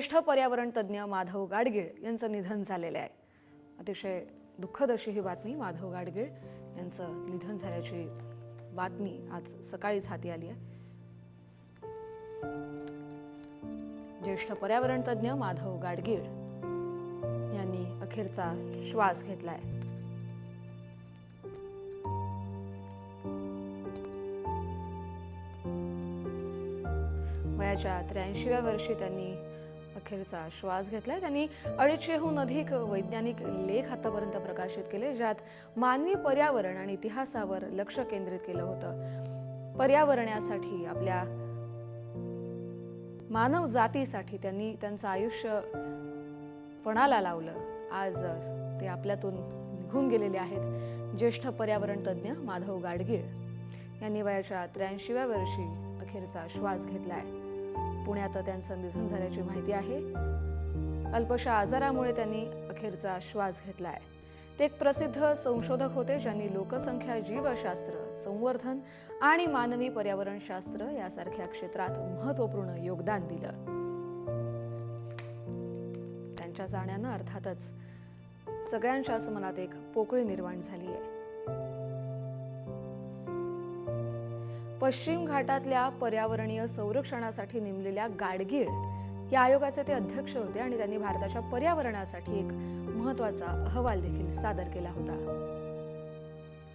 ज्येष्ठ पर्यावरण तज्ज्ञ माधव गाडगीळ यांचं निधन झालेलं आहे। अतिशय दुःखद अशी ही बातमी, माधव गाडगीळ यांचं निधन झाल्याची बातमी आज सकाळीच हाती आली आहे। ज्येष्ठ पर्यावरण तज्ज्ञ माधव गाडगीळ यांनी अखेरचा श्वास घेतलाय। वयाच्या 83व्या वर्षी त्यांनी अखेरचा श्वास घेतलाय। त्यांनी 250हून अधिक वैज्ञानिक लेख आतापर्यंत प्रकाशित केले, ज्यात मानवी पर्यावरण आणि इतिहासावर लक्ष केंद्रित केलं होतं। पर्यावरणासाठी, आपल्या मानव जातीसाठी त्यांनी त्यांचं आयुष्य पणाला लावलं। आज ते आपल्यातून निघून गेलेले आहेत। ज्येष्ठ पर्यावरण तज्ज्ञ माधव गाडगीळ यांनी वयाच्या 83व्या वर्षी अखेरचा श्वास घेतलाय। पुण्यात त्यांचं निधन झाल्याची माहिती आहे। अल्पशा आजारामुळे त्यांनी अखेरचा श्वास घेतलाय। ते एक प्रसिद्ध संशोधक होते, ज्यांनी लोकसंख्या जीवशास्त्र, संवर्धन आणि मानवी पर्यावरणशास्त्र यासारख्या क्षेत्रात महत्त्वपूर्ण योगदान दिलं। त्यांच्या जाण्यानं अर्थातच सगळ्यांच्याच मनात एक पोकळी निर्माण झाली आहे। पश्चिम घाटातल्या पर्यावरणीय संरक्षणासाठी नेमलेल्या गाडगीळ या आयोगाचे ते अध्यक्ष होते आणि त्यांनी भारताच्या पर्यावरणासाठी एक महत्त्वाचा अहवाल देखील सादर केला होता।